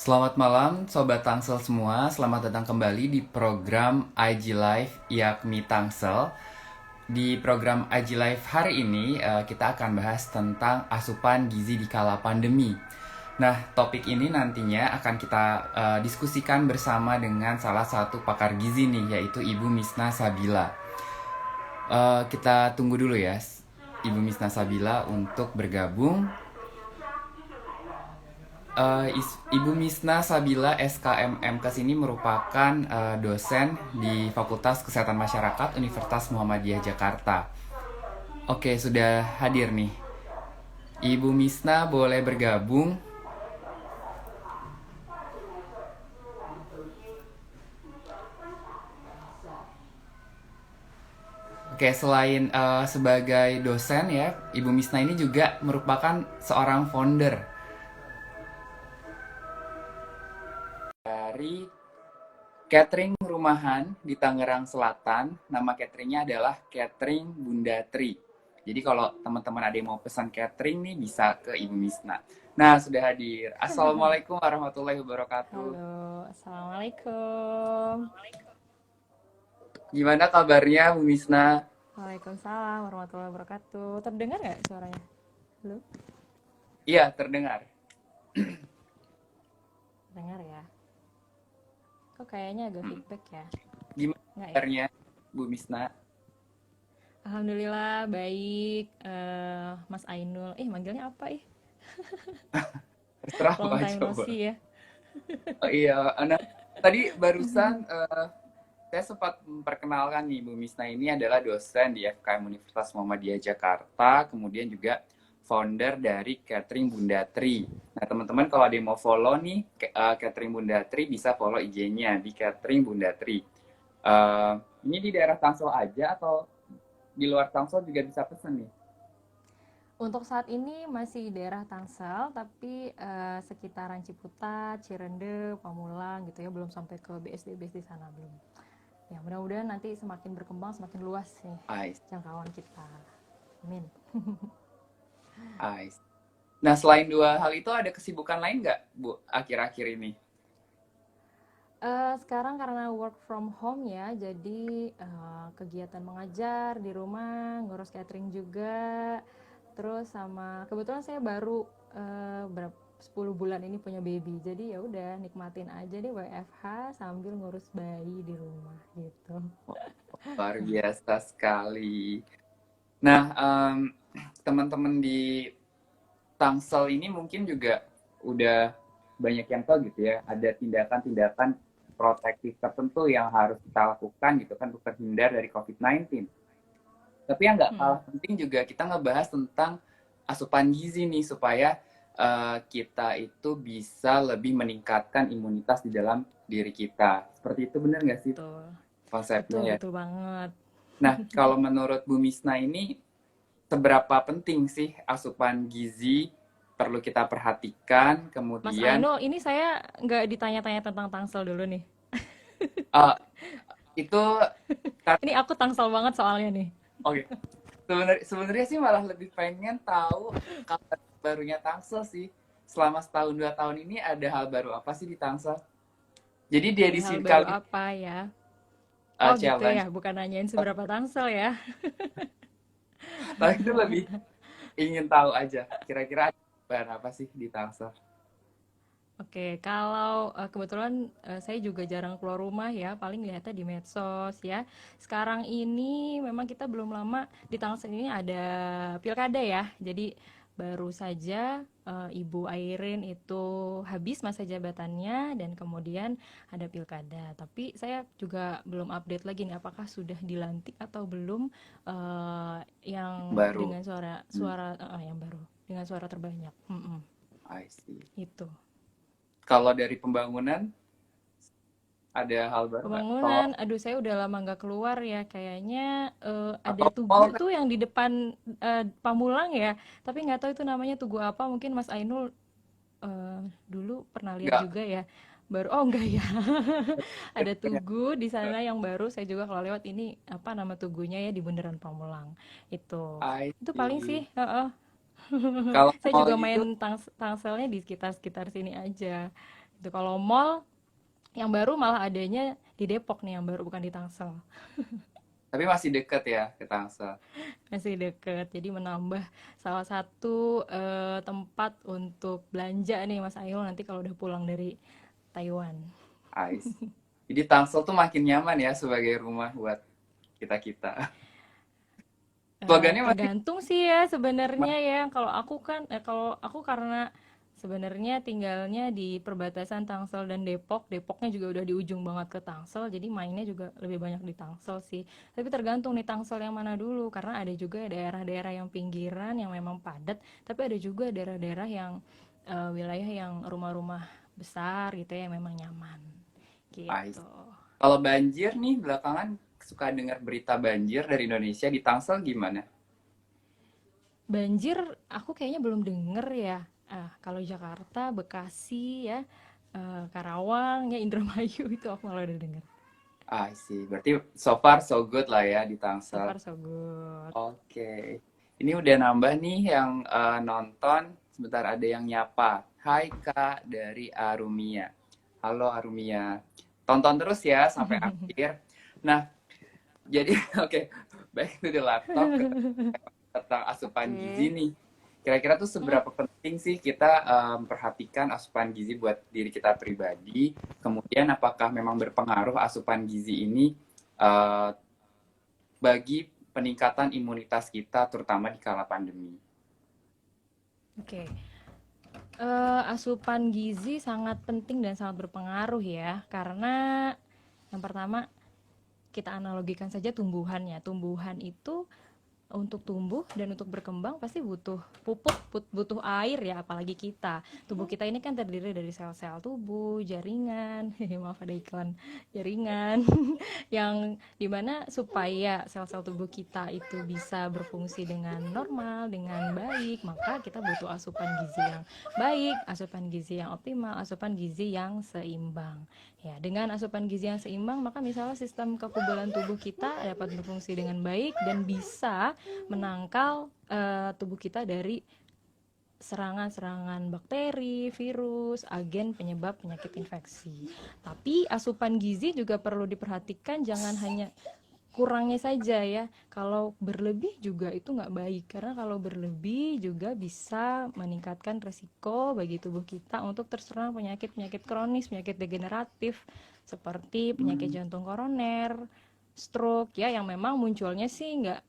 Selamat malam Sobat Tangsel semua, selamat datang kembali di program IG Live Yakmi Tangsel. Di program IG Live hari ini kita akan bahas tentang asupan gizi di kala pandemi. Nah, topik ini nantinya akan kita diskusikan bersama dengan salah satu pakar gizi nih, yaitu Ibu Misna Sabila. Kita tunggu dulu ya, Ibu Misna Sabila untuk bergabung. Ibu Misna Sabila SKMM kesini merupakan dosen di Fakultas Kesehatan Masyarakat Universitas Muhammadiyah Jakarta. Oke, sudah hadir nih. Ibu Misna boleh bergabung. Oke, selain sebagai dosen ya, Ibu Misna ini juga merupakan seorang founder dari catering rumahan di Tangerang Selatan. Nama cateringnya adalah Catering Bunda Tri. Jadi kalau teman-teman ada yang mau pesan catering nih bisa ke Ibu Misna. Nah, sudah hadir. Assalamualaikum warahmatullahi wabarakatuh. Halo, Assalamualaikum. Gimana kabarnya Bu Misna? Waalaikumsalam warahmatullahi wabarakatuh. Terdengar nggak suaranya? Halo? Iya, terdengar. Dengar ya? Kok kayaknya agak feedback ya? Gimana Nggak ya? kabarnya Bu Misna? Alhamdulillah baik. Mas Ainul. Manggilnya apa ih? Terserah Long Pak, time no coba. see ya. Oh iya, nah tadi barusan saya sempat memperkenalkan nih, Bu Misna ini adalah dosen di FKM Universitas Muhammadiyah Jakarta, kemudian juga founder dari Catering Bunda Tri. Nah, teman-teman kalau ada yang mau follow nih Catering Bunda Tri, bisa follow IG-nya di Catering Bunda Tri. Eh, ini di daerah Tangsel aja atau di luar Tangsel juga bisa pesen nih? Untuk saat ini masih daerah Tangsel, tapi sekitaran Ciputat, Cirende, Pamulang gitu ya, belum sampai ke BSD sana belum. Ya mudah-mudahan nanti semakin berkembang, semakin luas nih Ais, jangkauan kita. Amin. ais. Nah, selain dua hal itu ada kesibukan lain nggak, Bu, akhir-akhir ini? Sekarang karena work from home ya, jadi kegiatan mengajar di rumah, ngurus catering juga, terus sama kebetulan saya baru berapa 10 bulan ini punya baby, jadi ya udah nikmatin aja deh WFH sambil ngurus bayi di rumah gitu. Luar biasa sekali. Nah, teman-teman di Tangsel ini mungkin juga udah banyak yang tahu gitu ya, ada tindakan-tindakan protektif tertentu yang harus kita lakukan gitu kan untuk terhindar dari COVID-19. Tapi yang nggak Mm-mm. kalah penting juga kita ngebahas tentang asupan gizi nih supaya kita itu bisa lebih meningkatkan imunitas di dalam diri kita. Seperti itu benar nggak sih Betul, konsepnya betul, ya? betul banget. Nah, kalau menurut Bu Misna ini seberapa penting sih asupan gizi perlu kita perhatikan, Mas kemudian Ainul, ini saya nggak ditanya-tanya tentang Tangsel dulu nih. uh, itu Ini aku Tangsel banget soalnya nih. oke. Sebenarnya sih malah lebih pengen tahu kabar barunya Tangsel sih. Selama setahun 2 tahun ini ada hal baru apa sih di Tangsel? Jadi dia Ada di hal sini baru kali apa ya? Oh gitu challenge, ya, bukan nanyain seberapa Tangsel ya. tapi itu lebih ingin tahu aja. Kira-kira ada kabar apa sih di Tangsel? Oke, kalau kebetulan saya juga jarang keluar rumah ya, paling lihatnya di medsos ya. Sekarang ini memang kita belum lama di Tangsel ini ada pilkada ya. Jadi baru saja Ibu Airin itu habis masa jabatannya dan kemudian ada pilkada. Tapi saya juga belum update lagi nih apakah sudah dilantik atau belum yang Baru. dengan suara Hmm, suara yang baru dengan suara terbanyak. I see. Itu. Kalau dari pembangunan ada hal baru nggak? Tol Pembangunan, aduh saya udah lama nggak keluar ya. Kayaknya ada atau tugu mall kan? tuh yang di depan Pamulang ya. Tapi nggak tahu itu namanya tugu apa. Mungkin Mas Ainul dulu pernah lihat Nggak. juga ya. Baru, oh enggak ya. Ada tugu di sana yang baru. Saya juga kalau lewat ini apa nama tugunya ya di Bundaran Pamulang. I Itu paling see. sih. Heeh. Kalau Saya mall juga gitu, main tangselnya di sekitar-sekitar sini aja Itu kalau mall yang baru malah adanya di Depok nih, yang baru bukan di Tangsel. Tapi masih deket ya ke Tangsel. Masih deket, jadi menambah salah satu tempat untuk belanja nih Mas Ainul nanti kalau udah pulang dari Taiwan. Ais. Jadi Tangsel tuh makin nyaman ya sebagai rumah buat kita-kita. Slogannya masih Tergantung sih ya sebenarnya ya. Kalau aku karena sebenarnya tinggalnya di perbatasan Tangsel dan Depok. Depoknya juga udah di ujung banget ke Tangsel, jadi mainnya juga lebih banyak di Tangsel sih. Tapi tergantung nih Tangsel yang mana dulu, karena ada juga daerah-daerah yang pinggiran yang memang padat, tapi ada juga daerah-daerah yang wilayah yang rumah-rumah besar gitu ya, yang memang nyaman ais. gitu. Kalau banjir nih belakangan suka dengar berita banjir dari Indonesia di Tangsel gimana? Banjir aku kayaknya belum denger ya. Kalau Jakarta, Bekasi ya, Karawang ya, Indramayu itu aku malah udah denger. Ah, sih. Berarti so far so good lah ya di So Tangsel. far so good. Oke. Ini udah nambah nih yang nonton. Sebentar ada yang nyapa. Hai Kak dari Arumia. Halo Arumia. Tonton terus ya sampai akhir. Nah, jadi oke. Back to the laptop tentang asupan gizi Oke. nih. Kira-kira tuh Hmm, seberapa penting sih kita memperhatikan asupan gizi buat diri kita pribadi? Kemudian apakah memang berpengaruh asupan gizi ini eh, bagi peningkatan imunitas kita terutama di kala pandemi? oke. Asupan gizi sangat penting dan sangat berpengaruh ya, karena yang pertama kita analogikan saja tumbuhannya. Tumbuhan itu untuk tumbuh dan untuk berkembang pasti butuh pupuk, butuh air ya, apalagi kita. Tubuh kita ini kan terdiri dari sel-sel tubuh, jaringan, maaf ada iklan, jaringan, yang dimana supaya sel-sel tubuh kita itu bisa berfungsi dengan normal, dengan baik, maka kita butuh asupan gizi yang baik, asupan gizi yang optimal, asupan gizi yang seimbang. Ya, dengan asupan gizi yang seimbang, maka misalnya sistem kekebalan tubuh kita dapat berfungsi dengan baik dan bisa menangkal tubuh kita dari serangan-serangan bakteri, virus, agen penyebab penyakit infeksi. Tapi asupan gizi juga perlu diperhatikan, jangan hanya kurangnya saja ya. Kalau berlebih juga itu nggak baik, karena kalau berlebih juga bisa meningkatkan resiko bagi tubuh kita untuk terserang penyakit-penyakit kronis, penyakit degeneratif seperti penyakit Hmm, jantung koroner, stroke ya, yang memang munculnya sih nggak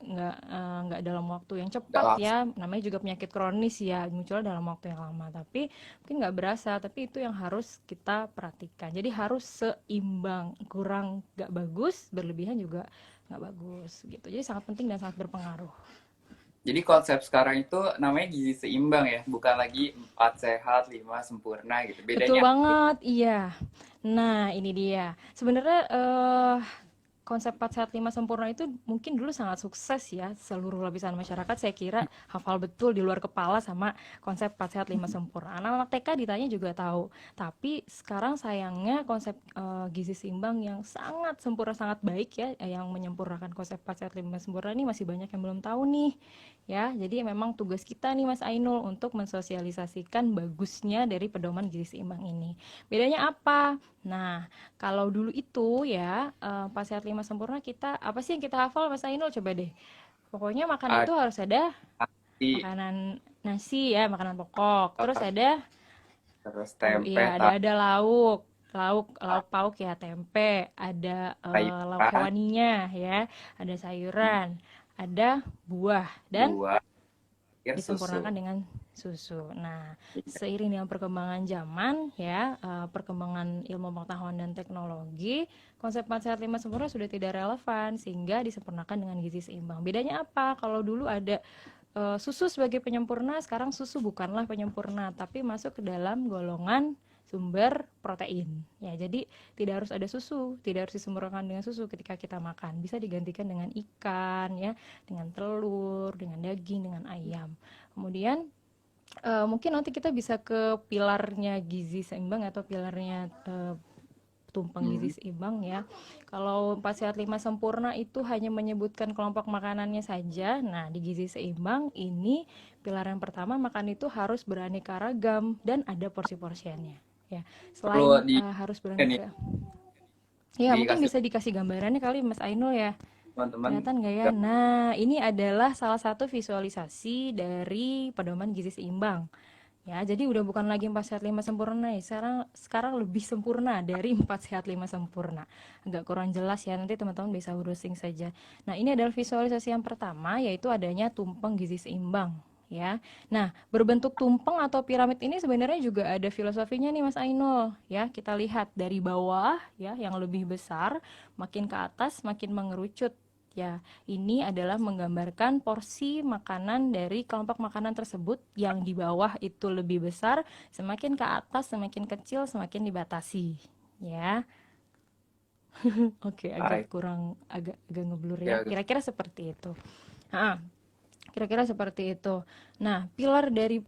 dalam waktu yang nggak cepat langsung. ya, namanya juga penyakit kronis ya, muncul dalam waktu yang lama, tapi mungkin nggak berasa, tapi itu yang harus kita perhatikan. Jadi harus seimbang, kurang nggak bagus, berlebihan juga nggak bagus gitu. Jadi sangat penting dan sangat berpengaruh. Jadi konsep sekarang itu namanya gizi seimbang ya, bukan lagi 4 sehat, 5 sempurna gitu. Betul Bedanya banget, iya. Nah, ini dia. Sebenarnya konsep 4 sehat 5 sempurna itu mungkin dulu sangat sukses ya, seluruh lapisan masyarakat saya kira hafal betul di luar kepala sama konsep 4 sehat 5 sempurna. Anak-anak TK ditanya juga tahu. Tapi sekarang sayangnya konsep gizi seimbang yang sangat sempurna, sangat baik ya, yang menyempurnakan konsep 4 sehat 5 sempurna ini masih banyak yang belum tahu nih. Ya, jadi memang tugas kita nih Mas Ainul untuk mensosialisasikan bagusnya dari pedoman gizi seimbang ini. Bedanya apa? Nah, kalau dulu itu ya, pas sehat 5 sempurna kita apa sih yang kita hafal Mas Ainul? Coba deh. Pokoknya makan itu ada harus ada nasi, makanan nasi ya, makanan pokok. Terus ada terus tempe, ya ada lauk. Lauk pauk ya, tempe, ada lauk sayuran, hewaninya ya, ada sayuran, ada buah dan buah, air, susu. disempurnakan dengan susu. Nah, seiring dengan perkembangan zaman ya, perkembangan ilmu pengetahuan dan teknologi, konsep 4 sehat 5 sempurna sudah tidak relevan sehingga disempurnakan dengan gizi seimbang. Bedanya apa? Kalau dulu ada susu sebagai penyempurna, sekarang susu bukanlah penyempurna, tapi masuk ke dalam golongan sumber protein. Ya, jadi tidak harus ada susu, tidak harus disempurnakan dengan susu ketika kita makan. Bisa digantikan dengan ikan ya, dengan telur, dengan daging, dengan ayam. Kemudian mungkin nanti kita bisa ke pilarnya gizi seimbang atau pilarnya tumpeng Hmm. gizi seimbang ya. Kalau 4 sehat 5 sempurna itu hanya menyebutkan kelompok makanannya saja. Nah, di gizi seimbang ini pilar yang pertama, makan itu harus beraneka ragam dan ada porsi-porsiannya. ya. Perlu Selain di harus ini beraneka, ya mungkin dikasih bisa dikasih gambarannya kali Mas Ainul ya. teman-teman. Kelihatan nggak ya? Nah, ini adalah salah satu visualisasi dari pedoman gizi seimbang. Ya, jadi udah bukan lagi 4 sehat 5 sempurna ya. Sekarang lebih sempurna dari 4 sehat 5 sempurna. Agak kurang jelas ya, nanti teman-teman bisa browsing saja. Nah, ini adalah visualisasi yang pertama, yaitu adanya tumpeng gizi seimbang. Ya, nah berbentuk tumpeng atau piramid ini sebenarnya juga ada filosofinya nih Mas Ainul. Ya, kita lihat dari bawah ya, yang lebih besar, makin ke atas makin mengerucut. Ya, ini adalah menggambarkan porsi makanan dari kelompok makanan tersebut yang di bawah itu lebih besar, semakin ke atas semakin kecil, semakin dibatasi. Ya, oke, Baik. agak ngeblur ya. Ya, Kira-kira seperti itu. Ah, kira-kira seperti itu. Nah, pilar dari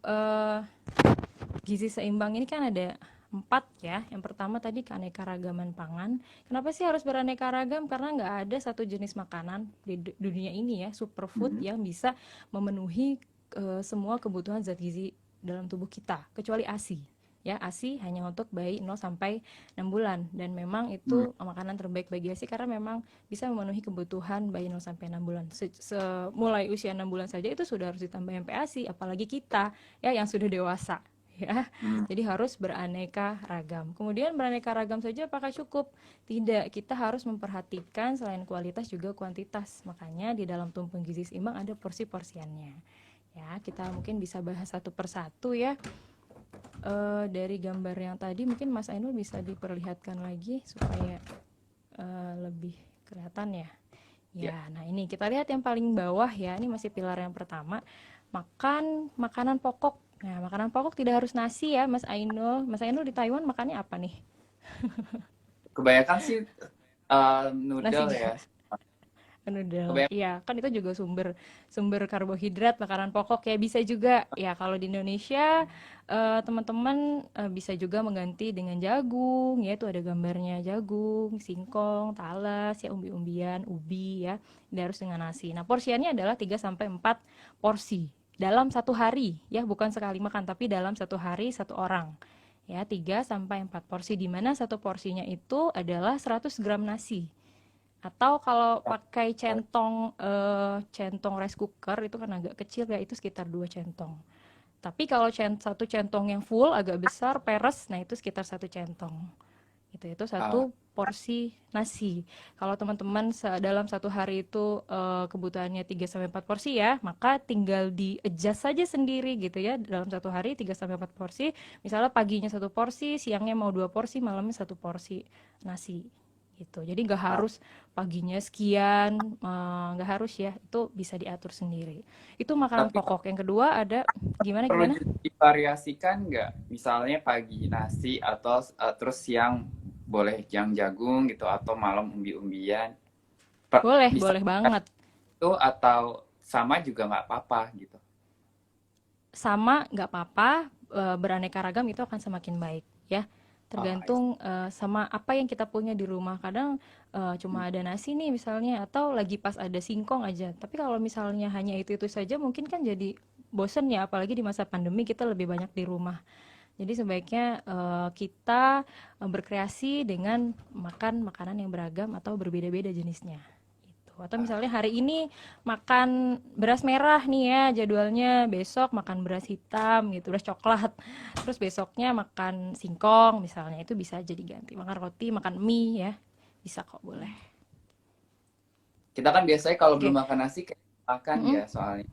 gizi seimbang ini kan ada 4 ya. Yang pertama tadi keanekaragaman pangan. Kenapa sih harus beraneka ragam? Karena nggak ada satu jenis makanan di dunia ini ya, superfood mhm. yang bisa memenuhi semua kebutuhan zat gizi dalam tubuh kita, kecuali ASI. Ya, ASI hanya untuk bayi 0 sampai 6 bulan dan memang Hmm. itu makanan terbaik bagi ASI karena memang bisa memenuhi kebutuhan bayi 0 sampai 6 bulan. Mulai usia 6 bulan saja itu sudah harus ditambah MPASI, apalagi kita ya yang sudah dewasa ya. Hmm. Jadi harus beraneka ragam. Kemudian beraneka ragam saja apakah cukup? Tidak, kita harus memperhatikan selain kualitas juga kuantitas. Makanya di dalam tumpeng gizi seimbang ada porsi-porsiannya. Ya, kita mungkin bisa bahas satu persatu ya. Dari gambar yang tadi mungkin Mas Ainul bisa diperlihatkan lagi supaya lebih kelihatan ya. Ya. Ya, nah ini kita lihat yang paling bawah ya, ini masih pilar yang pertama, makan makanan pokok. Nah, makanan pokok tidak harus nasi ya, Mas Ainul. Mas Ainul di Taiwan makannya apa nih? Kebanyakan sih Nasi noodle ya. noodle. Kebanyakan Iya, kan itu juga sumber sumber karbohidrat, makanan pokok ya. Bisa juga ya kalau di Indonesia teman-teman bisa juga mengganti dengan jagung, ya itu ada gambarnya jagung, singkong, talas, ya umbi-umbian, ubi ya. Tidak harus dengan nasi. Nah, porsiannya adalah 3 sampai 4 porsi dalam satu hari ya, bukan sekali makan tapi dalam satu hari satu orang. Ya, 3 sampai 4 porsi di mana satu porsinya itu adalah 100 gram nasi. Atau kalau pakai centong rice cooker itu kan agak kecil ya, itu sekitar 2 centong. Tapi kalau satu centong yang full agak besar peres, nah itu sekitar 1 centong. Itu uh, satu porsi nasi. Kalau teman-teman dalam satu hari itu kebutuhannya 3 sampai 4 porsi ya, maka tinggal di-adjust saja sendiri gitu ya. Dalam satu hari 3 sampai 4 porsi. Misalnya paginya satu porsi, siangnya mau 2 porsi, malamnya satu porsi nasi gitu. Jadi nggak uh, harus paginya sekian, nggak harus ya. Itu bisa diatur sendiri. Itu makanan tapi pokok. Yang kedua ada gimana perlu gimana? divariasikan nggak? Misalnya pagi nasi atau terus siang boleh yang jagung gitu atau malam umbi-umbian. Boleh, Bisa boleh banget. itu atau sama juga nggak apa-apa gitu. Sama nggak apa-apa, beraneka ragam itu akan semakin baik ya, Oh, tergantung sama apa yang kita punya di rumah. Kadang cuma ada nasi nih misalnya atau lagi pas ada singkong aja, tapi kalau misalnya hanya itu saja mungkin kan jadi bosen ya, apalagi di masa pandemi kita lebih banyak di rumah. Jadi sebaiknya kita berkreasi dengan makan makanan yang beragam atau berbeda-beda jenisnya gitu. Atau misalnya hari ini makan beras merah nih ya jadwalnya, besok makan beras hitam gitu, beras coklat. Terus besoknya makan singkong misalnya, itu bisa jadi ganti. Makan roti, makan mie ya. Bisa kok, boleh. kita kan biasanya kalau Oke. belum makan nasi kayak makan ya Mm-mm. soalnya.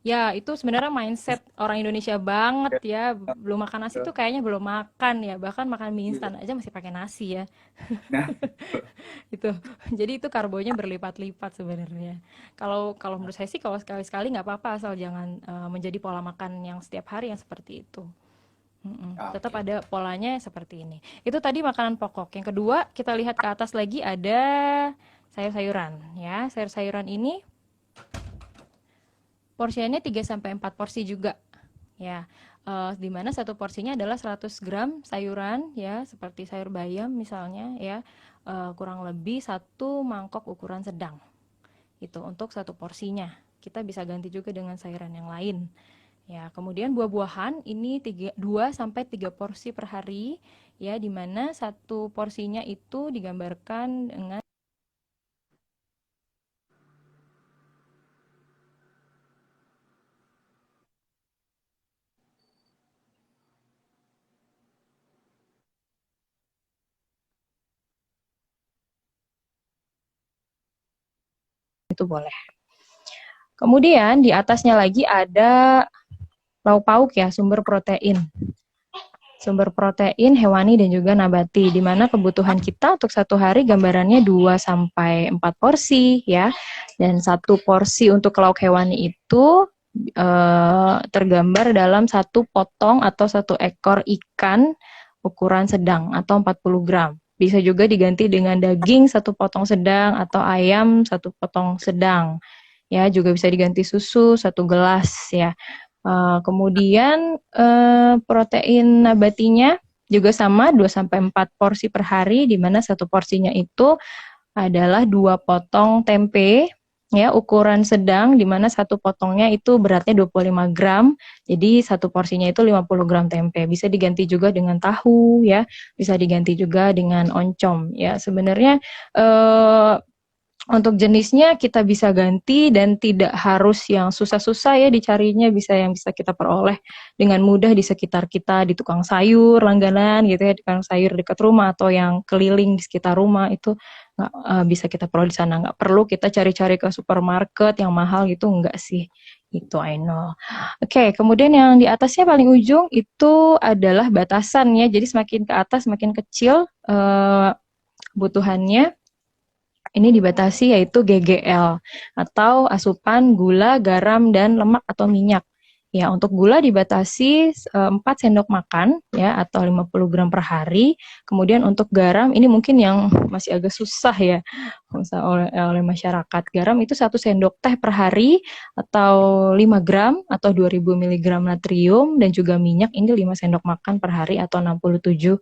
Ya, itu sebenarnya mindset orang Indonesia banget ya. Belum makan nasi tuh kayaknya belum makan ya. Bahkan makan mie instan aja masih pakai nasi ya. Nah, Itu. Jadi itu karbonya berlipat-lipat sebenarnya. Kalau kalau menurut saya sih kalau sekali-sekali nggak apa-apa asal jangan menjadi pola makan yang setiap hari yang seperti itu. Tetap oke. ada polanya seperti ini. Itu tadi makanan pokok. Yang kedua, kita lihat ke atas lagi ada sayur-sayuran ya. Sayur-sayuran ini porsiannya 3 sampai 4 porsi juga. Ya, di mana satu porsinya adalah 100 gram sayuran ya, seperti sayur bayam misalnya ya, kurang lebih satu mangkok ukuran sedang. Itu untuk satu porsinya. Kita bisa ganti juga dengan sayuran yang lain Ya, kemudian buah-buahan ini 2 sampai 3 porsi per hari ya, di mana satu porsinya itu digambarkan dengan itu boleh. Kemudian di atasnya lagi ada lauk pauk ya, sumber protein. Sumber protein hewani dan juga nabati, di mana kebutuhan kita untuk satu hari gambarannya 2 sampai 4 porsi ya. Dan satu porsi untuk lauk hewani itu tergambar dalam satu potong atau satu ekor ikan ukuran sedang atau 40 gram. Bisa juga diganti dengan daging satu potong sedang atau ayam satu potong sedang. Ya, juga bisa diganti susu satu gelas ya. Kemudian protein nabatinya juga sama 2 sampai 4 porsi per hari, di mana satu porsinya itu adalah 2 potong tempe ya, ukuran sedang, di mana satu potongnya itu beratnya 25 gram. Jadi satu porsinya itu 50 gram tempe. Bisa diganti juga dengan tahu ya, bisa diganti juga dengan oncom ya. Sebenarnya untuk jenisnya kita bisa ganti dan tidak harus yang susah-susah ya dicarinya, bisa yang bisa kita peroleh dengan mudah di sekitar kita, di tukang sayur langganan gitu ya, di tukang sayur dekat rumah atau yang keliling di sekitar rumah itu bisa kita peroleh di sana. Nggak perlu kita cari-cari ke supermarket yang mahal gitu, enggak sih. Itu I know. Oke, kemudian yang di atasnya paling ujung itu adalah batasan ya. Jadi semakin ke atas semakin kecil kebutuhannya. Ini dibatasi yaitu GGL atau asupan gula, garam, dan lemak atau minyak. Ya, untuk gula dibatasi 4 sendok makan ya atau 50 gram per hari. Kemudian untuk garam ini mungkin yang masih agak susah ya oleh masyarakat. Garam itu 1 sendok teh per hari atau 5 gram atau 2000 mg natrium, dan juga minyak ini 5 sendok makan per hari atau 67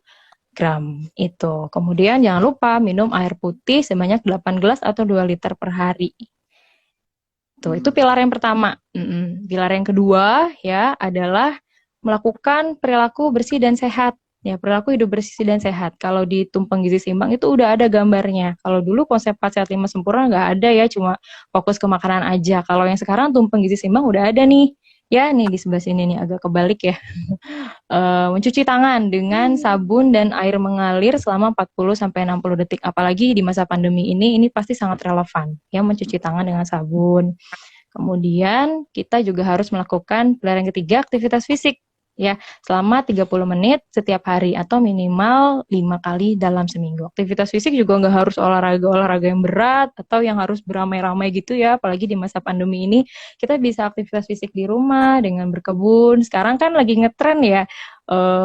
gram itu. Kemudian jangan lupa minum air putih sebanyak 8 gelas atau 2 liter per hari. Tuh, itu pilar yang pertama. Pilar yang kedua ya adalah melakukan perilaku bersih dan sehat. Ya, perilaku hidup bersih dan sehat. Kalau di Tumpeng Gizi Seimbang itu udah ada gambarnya. Kalau dulu konsep 4 Sehat 5 Sempurna nggak ada ya, cuma fokus ke makanan aja. Kalau yang sekarang Tumpeng Gizi Seimbang udah ada nih. Ya, nih di sebelah sini nih agak kebalik ya. Mencuci tangan dengan sabun dan air mengalir selama 40 sampai 60 detik. Apalagi di masa pandemi ini pasti sangat relevan ya, mencuci tangan dengan sabun. Kemudian kita juga harus melakukan pilar yang ketiga, aktivitas fisik ya, selama 30 menit setiap hari atau minimal 5 kali dalam seminggu. Aktivitas fisik juga nggak harus olahraga yang berat atau yang harus beramai-ramai gitu ya, apalagi di masa pandemi ini kita bisa aktivitas fisik di rumah dengan berkebun. Sekarang kan lagi ngetren ya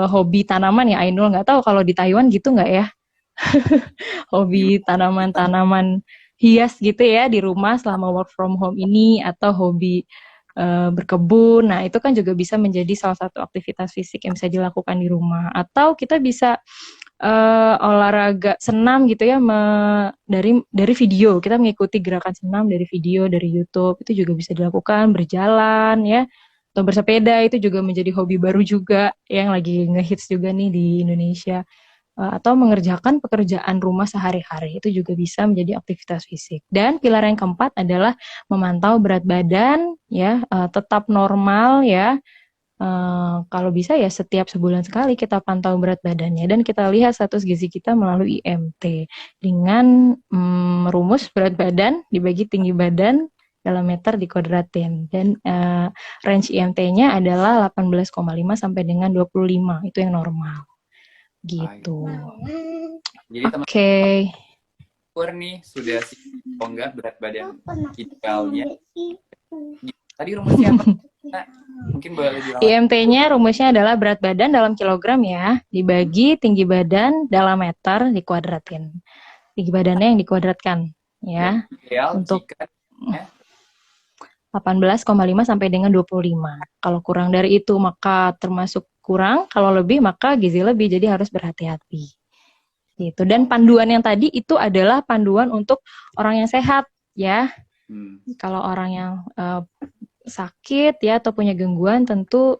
hobi tanaman ya, Ainul, nggak tahu kalau di Taiwan gitu nggak ya, hobi tanaman-tanaman hias gitu ya di rumah selama work from home ini, atau hobi berkebun. Nah, itu kan juga bisa menjadi salah satu aktivitas fisik yang bisa dilakukan di rumah. Atau kita bisa olahraga senam gitu ya, dari video. Kita mengikuti gerakan senam dari video dari YouTube. Itu juga bisa dilakukan, berjalan ya, atau bersepeda. Itu juga menjadi hobi baru juga yang lagi ngehits juga nih di Indonesia. Atau mengerjakan pekerjaan rumah sehari-hari, itu juga bisa menjadi aktivitas fisik. Dan pilar yang keempat adalah memantau berat badan ya, tetap normal ya. Kalau bisa ya setiap sebulan sekali kita pantau berat badannya dan kita lihat status gizi kita melalui IMT dengan rumus berat badan dibagi tinggi badan dalam meter dikuadratin, dan range IMT-nya adalah 18,5 sampai dengan 25, itu yang normal. Gitu. Jadi Oke. ukur nih sudah sih enggak berat badan idealnya. Tadi rumusnya apa? Mungkin boleh dilakukan. IMT-nya rumusnya adalah berat badan dalam kilogram ya, dibagi tinggi badan dalam meter dikuadratin. Tinggi badannya yang dikuadratkan ya. Ideal Untuk jika 18,5 sampai dengan 25. Kalau kurang dari itu maka termasuk kurang, kalau lebih maka gizi lebih, jadi harus berhati-hati. Gitu. Dan panduan yang tadi itu adalah panduan untuk orang yang sehat ya. Kalau orang yang sakit ya atau punya gangguan tentu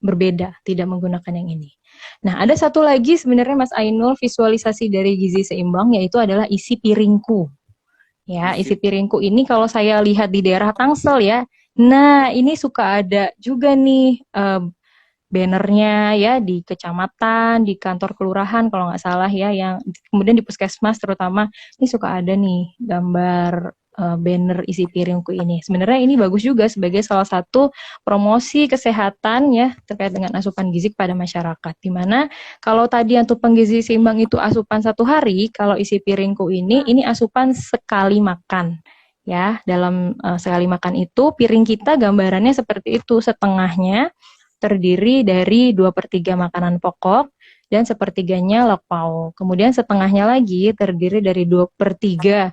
berbeda, tidak menggunakan yang ini. Nah, ada satu lagi sebenarnya Mas Ainul visualisasi dari gizi seimbang yaitu adalah isi piringku. Ya, isi Isi piringku ini kalau saya lihat di daerah Tangsel ya, nah ini suka ada juga nih bannernya ya di kecamatan, di kantor kelurahan kalau nggak salah ya, yang kemudian di puskesmas terutama ini suka ada nih gambar banner isi piringku ini. Sebenarnya ini bagus juga sebagai salah satu promosi kesehatan ya terkait dengan asupan gizi kepada masyarakat. Dimana kalau tadi untuk penggizi seimbang itu asupan 1 hari, kalau isi piringku ini asupan sekali makan. Ya, dalam sekali makan itu piring kita gambarannya seperti itu, setengahnya terdiri dari 2/3 makanan pokok dan sepertiganya lauk pauk. Kemudian setengahnya lagi terdiri dari 2/3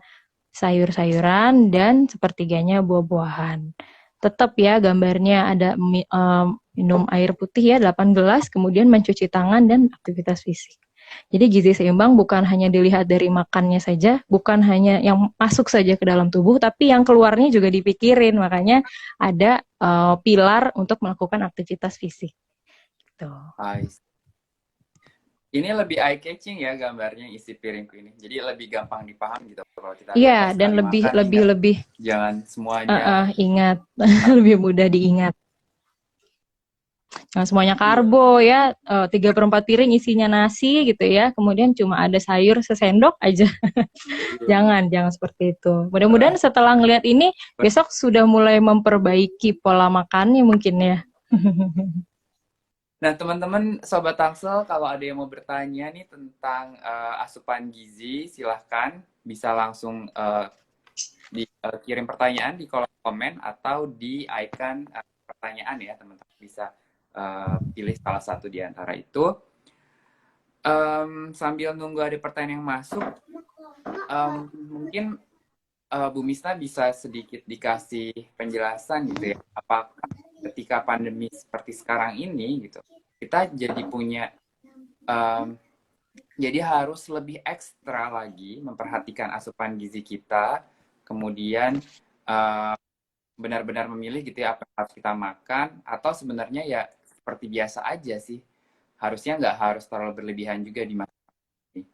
sayur-sayuran dan sepertiganya buah-buahan. Tetap ya gambarnya ada minum air putih ya 8 gelas, kemudian mencuci tangan dan aktivitas fisik. Jadi gizi seimbang bukan hanya dilihat dari makannya saja, bukan hanya yang masuk saja ke dalam tubuh, tapi yang keluarnya juga dipikirin. Makanya ada pilar untuk melakukan aktivitas fisik. Gitu. ice. Ini lebih eye catching ya gambarnya isi piringku ini. Jadi lebih gampang dipahami gitu kalau kita lihat Iya, pas dan sekali makan ingat lebih jangan semuanya. ingat, lebih mudah diingat. Nah, semuanya Iya. karbo ya, 3/4 piring isinya nasi gitu ya, kemudian cuma ada sayur sesendok aja. Jangan seperti itu. Mudah-mudahan setelah ngelihat ini, besok sudah mulai memperbaiki pola makannya mungkin ya. Nah, teman-teman Sobat Tangsel, kalau ada yang mau bertanya nih tentang asupan gizi, silahkan bisa langsung kirim pertanyaan di kolom komen atau di icon pertanyaan ya, teman-teman bisa pilih salah satu di antara itu. Sambil nunggu ada pertanyaan yang masuk, mungkin Bu Misna bisa sedikit dikasih penjelasan gitu ya, apakah ketika pandemi seperti sekarang ini gitu, kita jadi punya jadi harus lebih ekstra lagi memperhatikan asupan gizi kita, kemudian benar-benar memilih gitu ya apa yang harus kita makan, atau sebenarnya ya seperti biasa aja sih, harusnya nggak harus terlalu berlebihan juga di masa ini.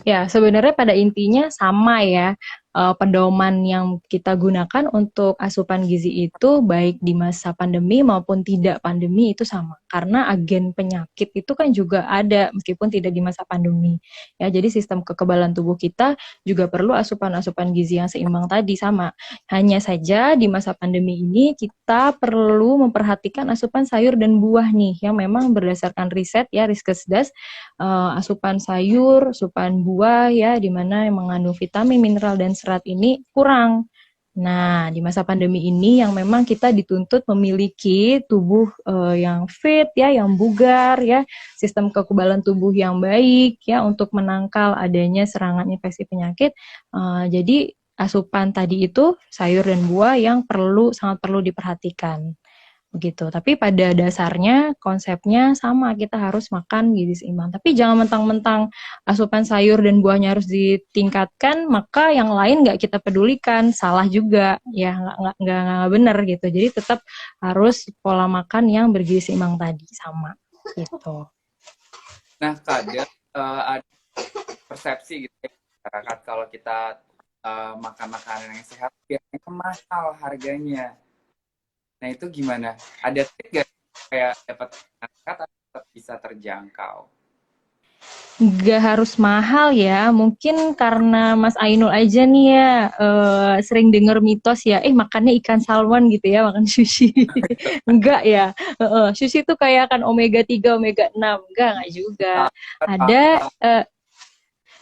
Ya, sebenarnya pada intinya sama ya. Pedoman yang kita gunakan untuk asupan gizi itu baik di masa pandemi maupun tidak pandemi itu sama. Karena agen penyakit itu kan juga ada meskipun tidak di masa pandemi. Ya, jadi sistem kekebalan tubuh kita juga perlu asupan-asupan gizi yang seimbang tadi sama. Hanya saja di masa pandemi ini kita perlu memperhatikan asupan sayur dan buah nih yang memang berdasarkan riset ya Riskesdas, asupan sayur, asupan buah ya di mana yang mengandung vitamin, mineral dan serat ini kurang. Nah, di masa pandemi ini yang memang kita dituntut memiliki tubuh yang fit ya, yang bugar ya, sistem kekebalan tubuh yang baik ya untuk menangkal adanya serangan infeksi penyakit. Jadi asupan tadi itu sayur dan buah yang sangat perlu diperhatikan. Begitu. Tapi pada dasarnya konsepnya sama, kita harus makan gizi seimbang. Tapi jangan mentang-mentang asupan sayur dan buahnya harus ditingkatkan, maka yang lain nggak kita pedulikan, salah juga, ya nggak benar gitu. Jadi tetap harus pola makan yang bergizi seimbang tadi sama, gitu. Nah, kadang ada persepsi gitu ya, masyarakat kalau kita makan makanan yang sehat biasanya mahal harganya. Nah, itu gimana? Ada trik gak kayak dapat sehat atau tetap bisa terjangkau? Nggak harus mahal ya, mungkin karena Mas Ainul aja nih ya sering denger mitos ya, makannya ikan salmon gitu ya, makan sushi. Enggak ya, sushi itu kayak kan omega 3, omega 6, enggak juga. Ada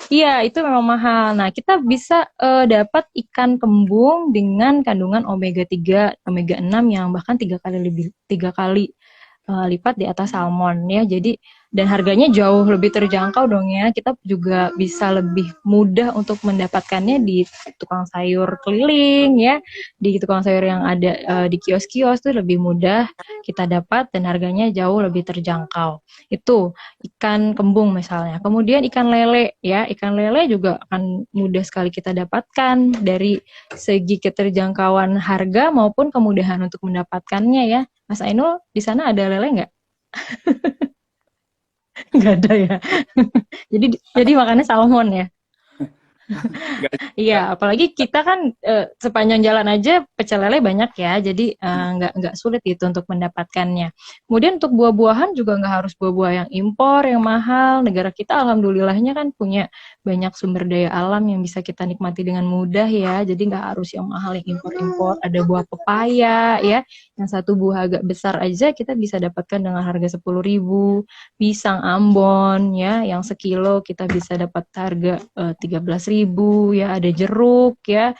iya, itu memang mahal. Nah, kita bisa dapat ikan kembung dengan kandungan omega 3, omega 6 yang bahkan 3 kali lipat di atas salmon ya. Jadi dan harganya jauh lebih terjangkau dong ya. Kita juga bisa lebih mudah untuk mendapatkannya di tukang sayur keliling ya, di tukang sayur yang ada di kios-kios tuh lebih mudah kita dapat dan harganya jauh lebih terjangkau. Itu ikan kembung misalnya. Kemudian ikan lele ya, ikan lele juga akan mudah sekali kita dapatkan dari segi keterjangkauan harga maupun kemudahan untuk mendapatkannya ya. Mas Ainul, di sana ada lele nggak? Nggak ada ya. jadi makannya salmon ya. Nggak juga. Iya, apalagi kita kan sepanjang jalan aja pecel lele banyak ya, jadi nggak sulit gitu untuk mendapatkannya. Kemudian untuk buah-buahan juga nggak harus buah-buah yang impor, yang mahal. Negara kita alhamdulillahnya kan punya banyak sumber daya alam yang bisa kita nikmati dengan mudah ya, jadi nggak harus yang mahal yang impor-impor. Ada buah pepaya ya, yang satu buah agak besar aja kita bisa dapatkan dengan harga 10.000. Pisang Ambon ya yang sekilo kita bisa dapat harga 13.000 ya, ada jeruk ya,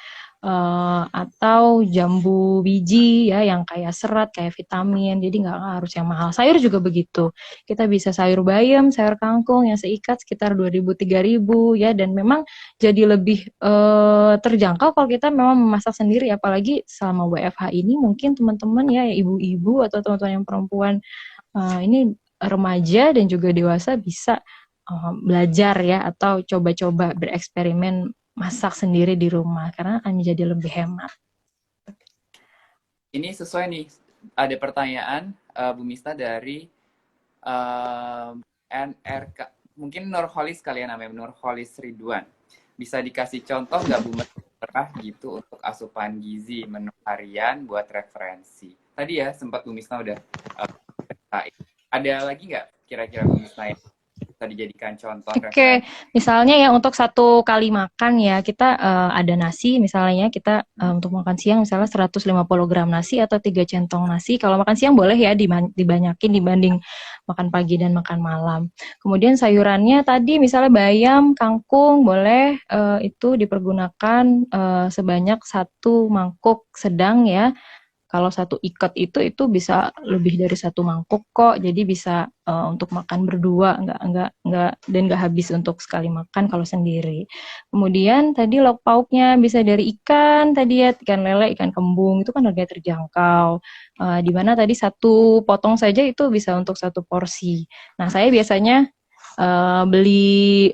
atau jambu biji ya yang kayak serat kayak vitamin, jadi nggak harus yang mahal. Sayur juga begitu, kita bisa sayur bayam, sayur kangkung yang seikat sekitar 2.000 3.000 ya, dan memang jadi lebih terjangkau kalau kita memang memasak sendiri, apalagi selama WFH ini mungkin teman-teman ya ibu-ibu atau teman-teman yang perempuan ini remaja dan juga dewasa bisa belajar ya atau coba-coba bereksperimen masak sendiri di rumah karena akan menjadi lebih hemat. Ini sesuai nih, ada pertanyaan Bu Mista dari NRK, mungkin Nurholis kalian namanya, Nurholis Ridwan. Bisa dikasih contoh nggak Bu Mista gitu untuk asupan gizi menu harian buat referensi? Tadi ya sempat Bu Mista udah ada lagi nggak kira-kira Bu Mista yang bisa dijadikan contoh Oke, misalnya ya untuk satu kali makan ya kita ada nasi misalnya kita untuk makan siang misalnya 150 gram nasi atau 3 centong nasi. Kalau makan siang boleh ya dibanyakin dibanding makan pagi dan makan malam. Kemudian sayurannya tadi misalnya bayam, kangkung boleh itu dipergunakan sebanyak 1 mangkuk sedang ya. Kalau 1 ikat itu bisa lebih dari 1 mangkuk kok, jadi bisa untuk makan berdua, nggak dan nggak habis untuk sekali makan kalau sendiri. Kemudian tadi lauk pauknya bisa dari ikan tadi ya, ikan lele, ikan kembung itu kan harganya terjangkau. Di mana tadi 1 potong saja itu bisa untuk 1 porsi. Nah saya biasanya beli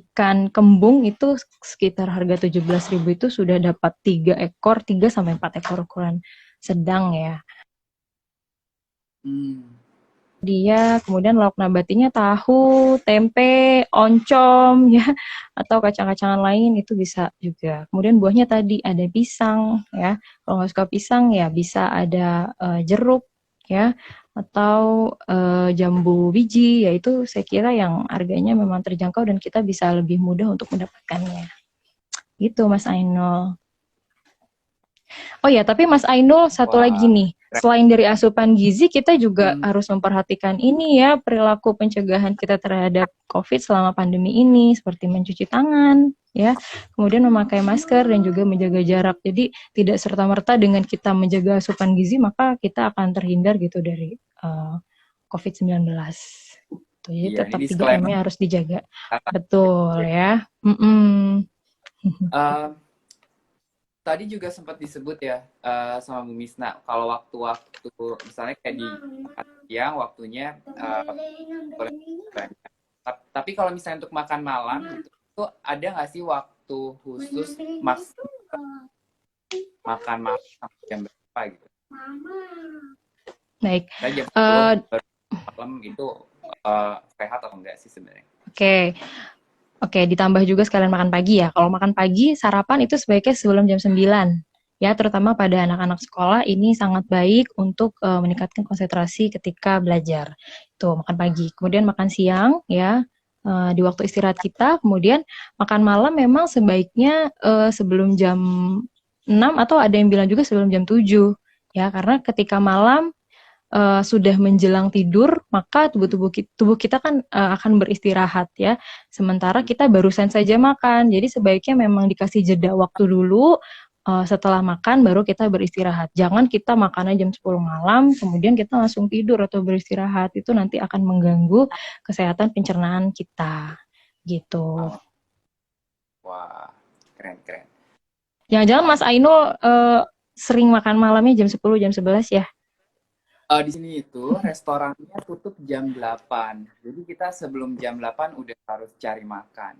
ikan kembung itu sekitar harga 17.000 itu sudah dapat 3 ekor, 3 sampai 4 ekor ukuran sedang ya. Dia kemudian lauk nabatinya tahu, tempe, oncom ya atau kacang-kacangan lain itu bisa juga. Kemudian buahnya tadi ada pisang ya. Kalau nggak suka pisang ya bisa ada jeruk ya atau jambu biji, yaitu saya kira yang harganya memang terjangkau dan kita bisa lebih mudah untuk mendapatkannya. Gitu Mas Ainul. Oh ya, tapi Mas Ainul satu lagi nih. Selain dari asupan gizi, kita juga harus memperhatikan ini ya, perilaku pencegahan kita terhadap COVID selama pandemi ini, seperti mencuci tangan, ya, kemudian memakai masker dan juga menjaga jarak. Jadi tidak serta-merta dengan kita menjaga asupan gizi, maka kita akan terhindar gitu dari COVID-19. Jadi iya, tetap 3M-nya harus dijaga. Betul ya. Tadi juga sempat disebut ya sama Bu Misna, kalau waktu-waktu misalnya kayak di siang waktunya tapi kalau misalnya untuk makan malam itu ada nggak sih waktu khusus makan malam sampai jam berapa gitu? Baik. Jam 10 malam itu sehat atau enggak sih sebenarnya? Oke, ditambah juga sekalian makan pagi ya. Kalau makan pagi, sarapan itu sebaiknya sebelum jam 9. Ya, terutama pada anak-anak sekolah ini sangat baik untuk meningkatkan konsentrasi ketika belajar. Itu makan pagi. Kemudian makan siang ya di waktu istirahat kita. Kemudian makan malam memang sebaiknya sebelum jam 6 atau ada yang bilang juga sebelum jam 7. Ya, karena ketika malam sudah menjelang tidur, maka tubuh kita kan akan beristirahat ya. Sementara kita barusan saja makan, jadi sebaiknya memang dikasih jeda waktu dulu setelah makan baru kita beristirahat. Jangan kita makannya jam 10 malam, kemudian kita langsung tidur atau beristirahat. Itu nanti akan mengganggu kesehatan pencernaan kita. Gitu. Wah, keren. Jangan-jangan Wah, Mas Ainul sering makan malamnya jam 10, jam 11 ya? di sini itu restorannya tutup jam 8. Jadi kita sebelum jam 8 udah harus cari makan.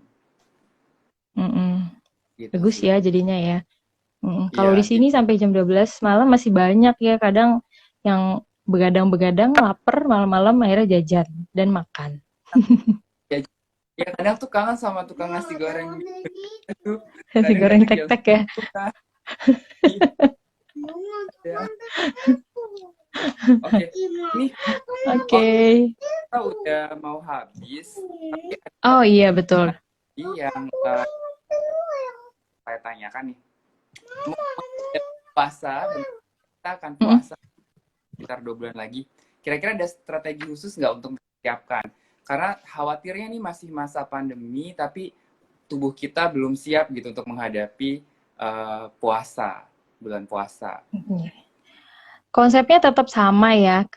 Mm-mm. Gitu Bagus sih. ya jadinya ya. Kalau di Iya, sini sampai jam 12 malam masih banyak ya kadang yang begadang-begadang lapar malam-malam akhirnya jajan dan makan. ya, ya kadang tuh kangen sama tukang nasi goreng gitu. Nasi goreng Kadang-kadang jam tek-tek ya. suka. Iya. Oke, ini Oke. waktu kita udah mau habis, tapi ada Oh iya betul. lagi yang saya tanyakan nih. Mau ada puasa, bentar kita akan Mm-mm. puasa sekitar 2 bulan lagi. Kira-kira ada strategi khusus nggak untuk mempersiapkan? Karena khawatirnya nih masih masa pandemi, tapi tubuh kita belum siap gitu untuk menghadapi puasa, bulan puasa. Iya. Konsepnya tetap sama ya,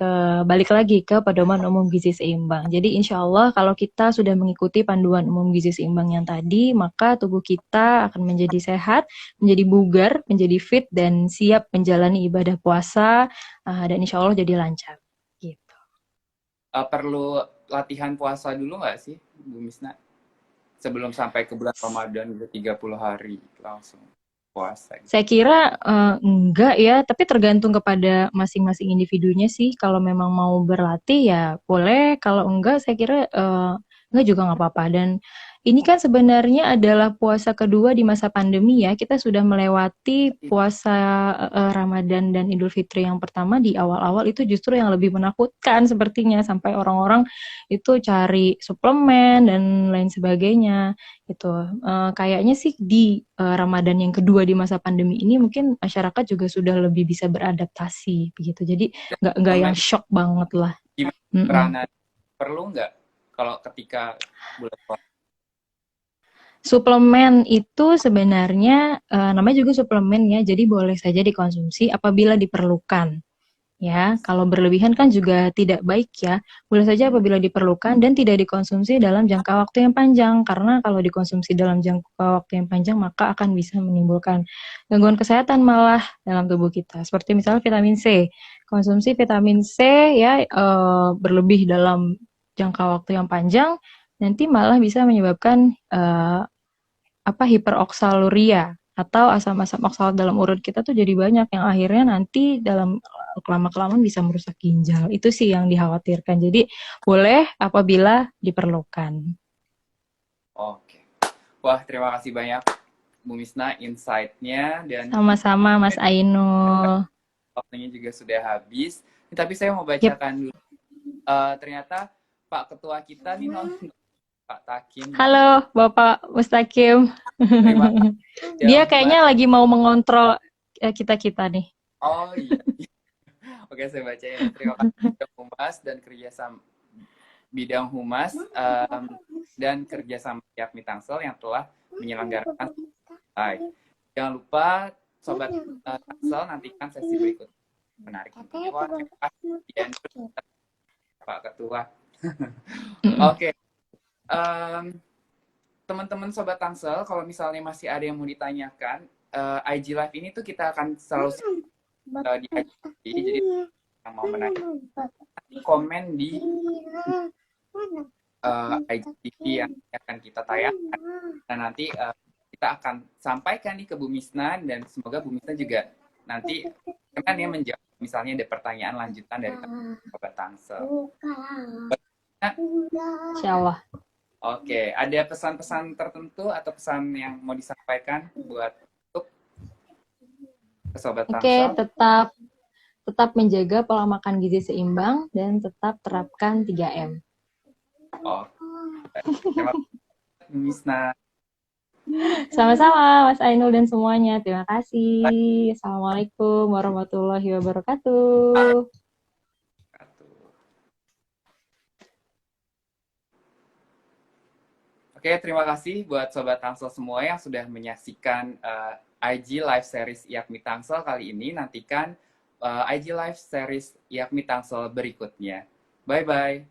balik lagi ke pedoman umum gizi seimbang. Jadi insya Allah kalau kita sudah mengikuti panduan umum gizi seimbang yang tadi, maka tubuh kita akan menjadi sehat, menjadi bugar, menjadi fit, dan siap menjalani ibadah puasa, dan insya Allah jadi lancar. Gitu. Perlu latihan puasa dulu nggak sih, Bu Misna? Sebelum sampai ke bulan Ramadan udah 30 hari langsung puasa gitu. Saya kira enggak ya, tapi tergantung kepada masing-masing individunya sih. Kalau memang mau berlatih ya boleh, kalau enggak saya kira enggak juga nggak apa-apa. Dan ini kan sebenarnya adalah puasa kedua di masa pandemi ya. Kita sudah melewati puasa Ramadan dan Idul Fitri yang pertama di awal-awal itu justru yang lebih menakutkan sepertinya sampai orang-orang itu cari suplemen dan lain sebagainya gitu. Kayaknya sih di Ramadan yang kedua di masa pandemi ini mungkin masyarakat juga sudah lebih bisa beradaptasi begitu. Jadi nggak yang Suplemen shock banget lah. gimana Mm-mm. peranan? Perlu nggak kalau ketika bulan puasa? Suplemen itu sebenarnya namanya juga suplemen ya, jadi boleh saja dikonsumsi apabila diperlukan. Ya, kalau berlebihan kan juga tidak baik ya. Boleh saja apabila diperlukan dan tidak dikonsumsi dalam jangka waktu yang panjang. Karena kalau dikonsumsi dalam jangka waktu yang panjang maka akan bisa menimbulkan gangguan kesehatan malah dalam tubuh kita. Seperti misalnya vitamin C. Konsumsi vitamin C ya berlebih dalam jangka waktu yang panjang nanti malah bisa menyebabkan hiperoksaluria atau asam-asam oksalat dalam urut kita tuh jadi banyak yang akhirnya nanti dalam kelamaan bisa merusak ginjal. Itu sih yang dikhawatirkan. Jadi boleh apabila diperlukan. Oke. Wah, terima kasih banyak Bu Misna insight-nya dan Sama-sama Mas Ainul. waktunya juga sudah habis. Tapi saya mau Yep. bacakan dulu. Ternyata Pak Ketua kita nih nonton, Pak Takim nonton. Halo Bapak Mustaqim. Terima kasih Dia Bidang Humas. kayaknya lagi mau mengontrol kita-kita nih. Oh iya. Oke, saya bacain. Terima kasih Bidang Humas dan kerjasama Bidang Humas dan kerjasama Yakmi Tangsel yang telah menyelenggarakan live. Jangan lupa Sobat Tangsel nantikan sesi berikut menarik. Wah, terima kasih Dian, Pak Ketua. Oke, teman-teman Sobat Tangsel, kalau misalnya masih ada yang mau ditanyakan, IG Live ini tuh kita akan selalu di IG. Jadi yang mau menanya, komen di IGTV yang akan kita tayangkan. Dan nanti kita akan sampaikan nih ke Bu Misna dan semoga Bu Misna juga nanti kan ya menjawab misalnya ada pertanyaan lanjutan dari Sobat Tangsel. Insya Allah. Oke, ada pesan-pesan tertentu atau pesan yang mau disampaikan buat untuk Sobat Oke, Tangsel? tetap menjaga pola makan gizi seimbang dan tetap terapkan 3M. Oh, terima kasih Misna. Sama-sama Mas Ainul dan semuanya. Terima kasih. Assalamualaikum warahmatullahi wabarakatuh. Oke, terima kasih buat Sobat Tangsel semua yang sudah menyaksikan IG Live Series Yakmi Tangsel kali ini. Nantikan IG Live Series Yakmi Tangsel berikutnya. Bye-bye.